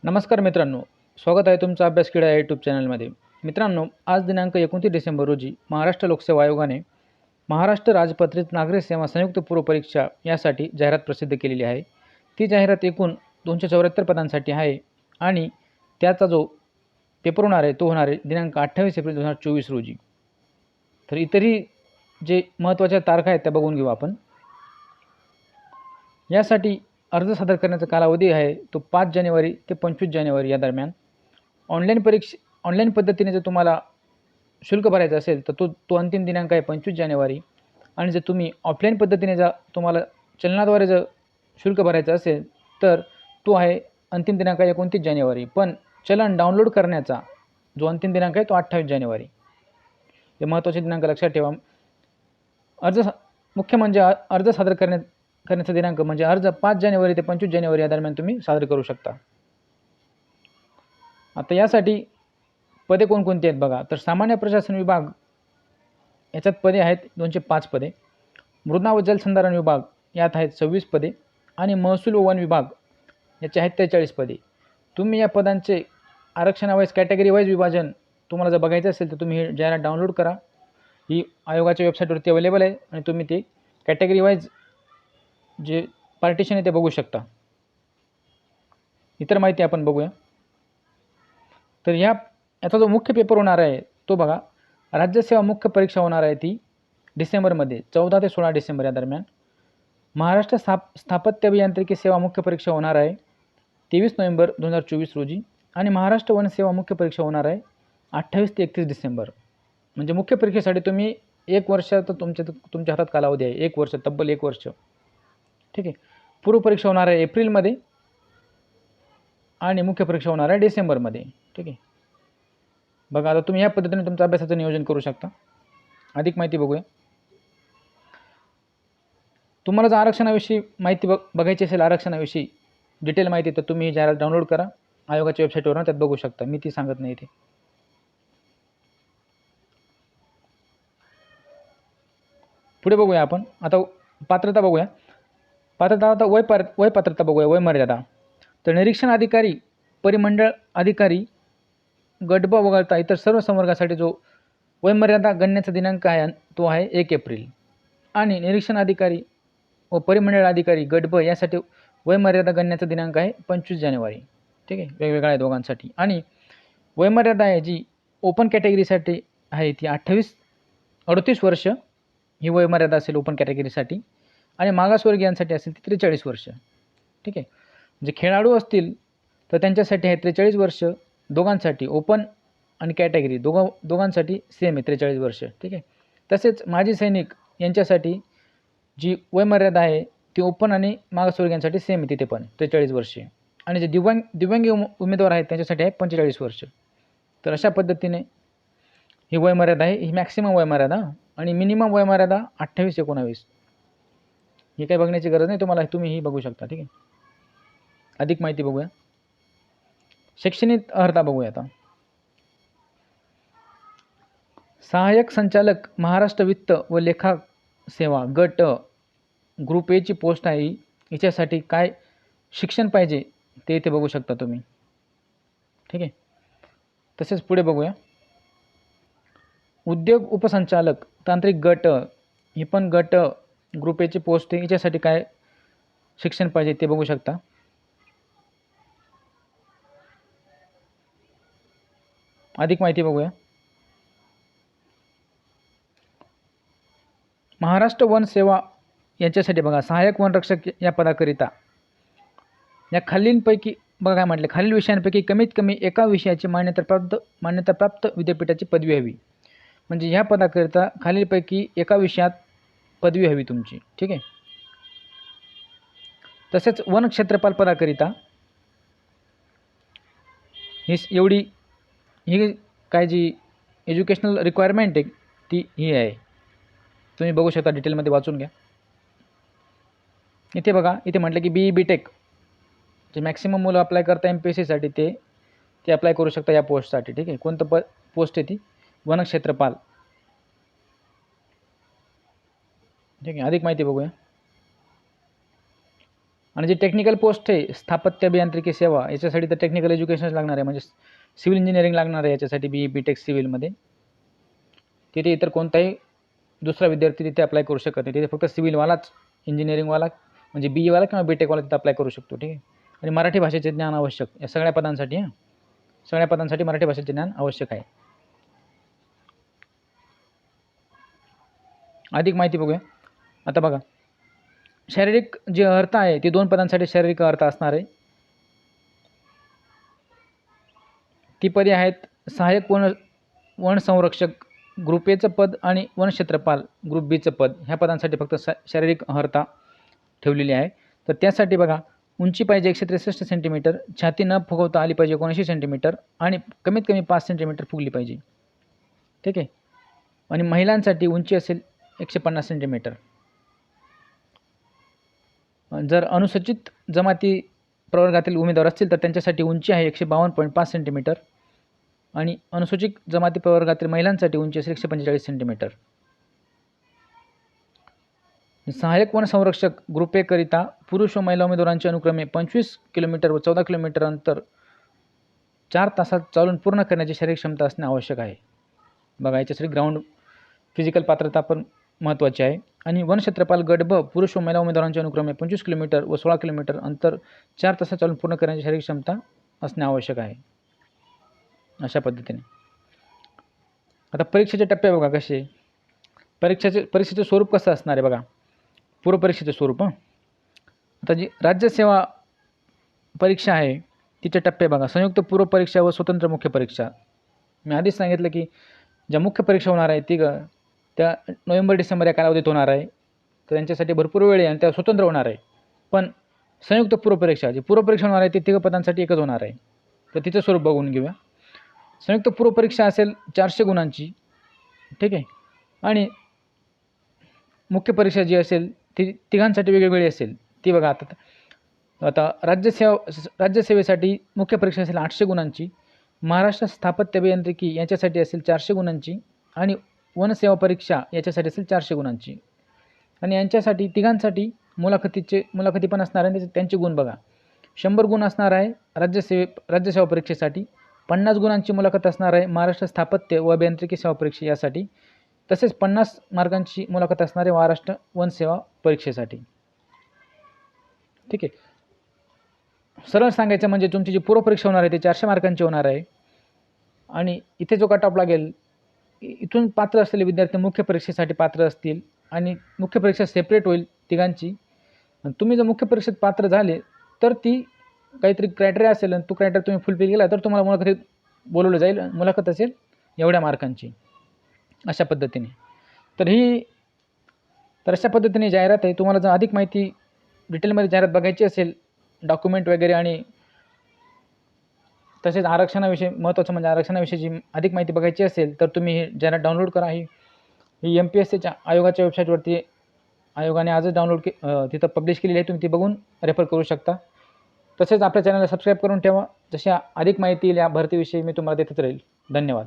नमस्कार मित्रांनो, स्वागत आहे तुमचं अभ्यास किडा या यूट्यूब चॅनलमध्ये. मित्रांनो, आज दिनांक 29 डिसेंबर रोजी महाराष्ट्र लोकसेवा आयोगाने महाराष्ट्र राजपत्रित नागरिक सेवा संयुक्त पूर्व परीक्षा यासाठी जाहिरात प्रसिद्ध केलेली आहे. ती जाहिरात एकूण 274 पदांसाठी आहे आणि त्याचा जो पेपर होणार आहे तो होणार आहे दिनांक 28 एप्रिल 2024 रोजी. तर इतरही जे महत्त्वाच्या तारखा आहेत त्या बघून घेऊ आपण. यासाठी अर्ज सादर करण्याचा कालावधी आहे तो 5 जानेवारी ते 25 जानेवारी या दरम्यान. ऑनलाईन पद्धतीने जर तुम्हाला शुल्क भरायचं असेल तर तो अंतिम दिनांक आहे 25 जानेवारी. आणि जर तुम्ही ऑफलाईन पद्धतीने तुम्हाला चलनाद्वारे जर शुल्क भरायचं असेल तर तो आहे अंतिम दिनांक आहे 29 जानेवारी. पण चलन डाउनलोड करण्याचा जो अंतिम दिनांक आहे तो 28 जानेवारी. हे महत्त्वाचे दिनांक लक्षात ठेवा. मुख्य म्हणजे अर्ज सादर करण्याचा दिनांक म्हणजे अर्ज 5 जानेवारी ते 25 जानेवारी या दरम्यान तुम्ही सादर करू शकता. आता यासाठी पदे कोणकोणती आहेत बघा. तर सामान्य प्रशासन विभाग याच्यात पदे आहेत 205 पदे. मृदा व जलसंधारण विभाग यात आहेत 26 पदे आणि महसूल व वन विभाग याचे आहेत 43 पदे. तुम्ही या पदांचे आरक्षणावाईज कॅटेगरी वाईज विभाजन तुम्हाला जर बघायचं असेल तर तुम्ही ही जाहिरात डाउनलोड करा. ही आयोगाच्या वेबसाईटवरती अवेलेबल आहे आणि तुम्ही ते कॅटेगरी वाईज जे पार्टिशन आहे ते बघू शकता. इतर माहिती आपण बघूया. तर याचा जो मुख्य पेपर होणार आहे तो बघा. राज्यसेवा मुख्य परीक्षा होणार आहे ती डिसेंबरमध्ये 14 ते 16 डिसेंबर या दरम्यान. महाराष्ट्र स्थापत्य अभियांत्रिकी सेवा मुख्य परीक्षा होणार आहे 23 नोव्हेंबर 2024 रोजी आणि महाराष्ट्र वन सेवा मुख्य परीक्षा होणार आहे 28 ते 31 डिसेंबर. म्हणजे मुख्य परीक्षेसाठी तुम्ही 1 वर्ष तर तुमच्या हातात कालावधी आहे. 1 वर्ष, तब्बल 1 वर्ष. ठीक आहे. पूर्व परीक्षा होणार आहे एप्रिलमध्ये आणि मुख्य परीक्षा होणार आहे डिसेंबरमध्ये. ठीक आहे. बघा आता तुम्ही ह्या पद्धतीने तुमचं अभ्यासाचं नियोजन करू शकता. अधिक माहिती बघूया. तुम्हाला जर आरक्षणाविषयी माहिती बघायची असेल, आरक्षणाविषयी डिटेल माहिती, तर तुम्ही ही जाहिरात डाउनलोड करा आयोगाच्या वेबसाईटवरून, त्यात बघू शकता. मी ती सांगत नाही इथे. पुढे बघूया आपण. आता पात्रता बघूया. आता वय पात्रता बघूया. वय मर्यादा. तर निरीक्षण अधिकारी, परिमंडळ अधिकारी, गट ब वगळता इतर सर्व संवर्गासाठी जो वयमर्यादा गणण्याचा दिनांक आहे तो आहे 1 एप्रिल आणि निरीक्षण अधिकारी व परिमंडळ अधिकारी गट ब यासाठी वयमर्यादा गणण्याचा दिनांक आहे 25 जानेवारी. ठीक आहे. वेगवेगळ्या आहे दोघांसाठी. आणि वयमर्यादा आहे जी ओपन कॅटेगरीसाठी आहे ती 38 वर्ष ही वयमर्यादा असेल ओपन कॅटेगरीसाठी आणि मागासवर्गीयांसाठी असेल ती 43 वर्ष. ठीक आहे. जे खेळाडू असतील तर त्यांच्यासाठी आहे 43 वर्ष. दोघांसाठी ओपन आणि कॅटेगरी दोघांसाठी सेम आहे 43 वर्ष. ठीक आहे. तसेच माजी सैनिक यांच्यासाठी जी वयमर्यादा आहे ती ओपन आणि मागासवर्गीयांसाठी सेम आहे तिथे पण 43 वर्षे. आणि जे दिव्यांगी उमेदवार आहेत त्यांच्यासाठी आहे 45 वर्ष. तर अशा पद्धतीने ही वयमर्यादा आहे. ही मॅक्सिमम वयमर्यादा आणि मिनिमम वयमर्यादा 28-19. ही काही बघण्याची गरज नाही तुम्हाला, तुम्ही ही बघू शकता. ठीक आहे. अधिक माहिती बघूया. शैक्षणिक अर्हता बघूया आता. सहाय्यक संचालक महाराष्ट्र वित्त व लेखा सेवा गट ग्रुप ए ची पोस्ट आहे. याच्यासाठी काय शिक्षण पाहिजे ते इथे बघू शकता तुम्ही. ठीक आहे. तसेच पुढे बघूया. उद्योग उपसंचालक तांत्रिक गट ही पण गट ग्रुप ए ची पोस्ट आहे. याच्यासाठी काय शिक्षण पाहिजे ते बघू शकता. अधिक माहिती बघूया. महाराष्ट्र वन सेवा यांच्यासाठी बघा. सहाय्यक वनरक्षक या पदाकरिता या खालीलपैकी बघा काय म्हटले, खालील विषयांपैकी कमीत कमी एका विषयाची मान्यताप्राप्त विद्यापीठाची पदवी हवी. म्हणजे ह्या पदाकरिता खालीलपैकी एका विषयात पदवी हवी तुमची. ठीक आहे. तसेच वन क्षेत्रपाल पदाकरिता ही काय जी एज्युकेशनल रिक्वायरमेंट आहे ती ही आहे. तुम्ही बघू शकता, डिटेलमध्ये वाचून घ्या. इथे बघा, इथे म्हटलं की BE BTech जे मॅक्सिमम मुलं अप्लाय करता MPSCसाठी ते अप्लाय करू शकता या पोस्टसाठी. ठीक आहे. कोणतं पोस्ट आहे ती? वनक्षेत्रपाल. ठीक आहे. अधिक माहिती बघूया. आणि जी टेक्निकल पोस्ट आहे स्थापत्य अभियांत्रिकी सेवा, याच्यासाठी तर टेक्निकल एज्युकेशन लागणार आहे, म्हणजे सिव्हिल इंजिनिअरिंग लागणार आहे याच्यासाठी, BE BTech सिव्हिलमध्ये. तिथे इतर कोणताही दुसरा विद्यार्थी तिथे अप्लाय करू शकत नाही. तिथे फक्त सिव्हिलवालाच, इंजिनिअरिंगवाला म्हणजे BE वाला किंवा BTechवाला तिथे अप्लाय करू शकतो. ठीक आहे. आणि मराठी भाषेचे ज्ञान आवश्यक या सगळ्या पदांसाठी. सगळ्या पदांसाठी मराठी भाषेचे ज्ञान आवश्यक आहे. अधिक माहिती बघूया. आता बघा, शारीरिक जी अर्हता आहे ती 2 पदांसाठी शारीरिक अर्हता असणार आहे. ती पदे आहेत सहाय्यक वन संरक्षक ग्रुप एचं पद आणि वन क्षेत्रपाल ग्रुप बीचं पद. ह्या पदांसाठी फक्त शारीरिक अर्हता ठेवलेली आहे. तर त्यासाठी बघा, उंची पाहिजे 163 सेंटीमीटर, छाती न फुगवता आली पाहिजे 79 सेंटीमीटर आणि कमीत कमी 5 सेंटीमीटर फुगली पाहिजे. ठीक आहे. आणि महिलांसाठी उंची असेल 150 सेंटीमीटर. जर अनुसूचित जमाती प्रवर्गातील उमेदवार असतील तर त्यांच्यासाठी उंची आहे 152.5 सेंटीमीटर आणि अनुसूचित जमाती प्रवर्गातील महिलांसाठी उंची असेल 145 सेंटीमीटर. सहाय्यक वन संरक्षक ग्रुप ए करिता पुरुष व महिला उमेदवारांचे अनुक्रमे 25 किलोमीटर व 14 किलोमीटर अंतर 4 तासात चालून पूर्ण करण्याची शारीरिक क्षमता असणे आवश्यक आहे. बघा, याच्यासाठी ग्राउंड फिजिकल पात्रता पण महत्त्वाची आहे. आणि वन क्षेत्रपाल गट ब पुरुष व महिला उमेदवारांचे अनुक्रमे 25 किलोमीटर व 16 किलोमीटर अंतर 4 तासात चालून पूर्ण करण्याची शारीरिक क्षमता असणे आवश्यक आहे. अशा पद्धतीने. आता परीक्षेचे टप्पे बघा कसे. परीक्षेचं स्वरूप कसं असणार आहे बघा. पूर्वपरीक्षेचं स्वरूप. आता जी राज्यसेवा परीक्षा आहे तिचे टप्पे बघा. संयुक्त पूर्व परीक्षा व स्वतंत्र मुख्य परीक्षा. मी आधीच सांगितलं की ज्या मुख्य परीक्षा होणार आहे त्या नोव्हेंबर-डिसेंबर या कालावधीत होणार आहे. तर त्यांच्यासाठी भरपूर वेळ आहे आणि त्या स्वतंत्र होणार आहे. पण संयुक्त पूर्वपरीक्षा जी पूर्वपरीक्षा होणार आहे ती 3 पदांसाठी एकच होणार आहे. तर तिचं स्वरूप बघून घेऊया. संयुक्त पूर्वपरीक्षा असेल 400 गुणांची. ठीक आहे. आणि मुख्य परीक्षा जी असेल ती तिघांसाठी वेगवेगळी असेल. ती बघा, आता राज्यसेवेसाठी मुख्य परीक्षा असेल 800 गुणांची, महाराष्ट्र स्थापत्य अभियांत्रिकी याच्यासाठी असेल 400 गुणांची आणि वनसेवा परीक्षा याच्यासाठी असेल 400 गुणांची. आणि यांच्यासाठी तिघांसाठी मुलाखती पण असणार आहे. त्यांचे गुण बघा. 100 गुण असणार आहे राज्यसेवा परीक्षेसाठी, 50 गुणांची मुलाखत असणार आहे महाराष्ट्र स्थापत्य व अभियांत्रिकी सेवा परीक्षा यासाठी, तसेच 50 मार्कांची मुलाखत असणार आहे महाराष्ट्र वनसेवा परीक्षेसाठी. ठीक आहे. सरळ सांगायचं म्हणजे तुमची जी पूर्वपरीक्षा होणार आहे ती 400 मार्कांची होणार आहे. आणि इथे जो कट ऑफ लागेल, इथून पात्र असलेले विद्यार्थी मुख्य परीक्षेसाठी पात्र असतील आणि मुख्य परीक्षा सेपरेट होईल तिघांची. तुम्ही जर मुख्य परीक्षेत पात्र झाले तर ती काहीतरी क्रायटेरिया असेल आणि तो क्रायटेरिया तुम्ही फुलफिल केला तर तुम्हाला मुलाखतीत बोलवलं जाईल. मुलाखत असेल एवढ्या मार्कांची. अशा पद्धतीने. तर अशा पद्धतीने जाहिरात आहे. तुम्हाला जर अधिक माहिती डिटेलमध्ये जाहिरात बघायची असेल, डॉक्युमेंट वगैरे आणि तसेच आरक्षणाविषयी, महत्त्वाचं म्हणजे आरक्षणाविषयीची अधिक माहिती बघायची असेल तर तुम्ही ही जाहिरात डाउनलोड करा. ही MPSCच्या आयोगाच्या वेबसाईटवरती आयोगाने आजच तिथं पब्लिश केलेली आहे. तुम्ही ती बघून रेफर करू शकता. तसेच आपल्या चॅनलला सबस्क्राईब करून ठेवा. जशी अधिक माहिती येईल या भरतीविषयी मी तुम्हाला देतच राहील. धन्यवाद.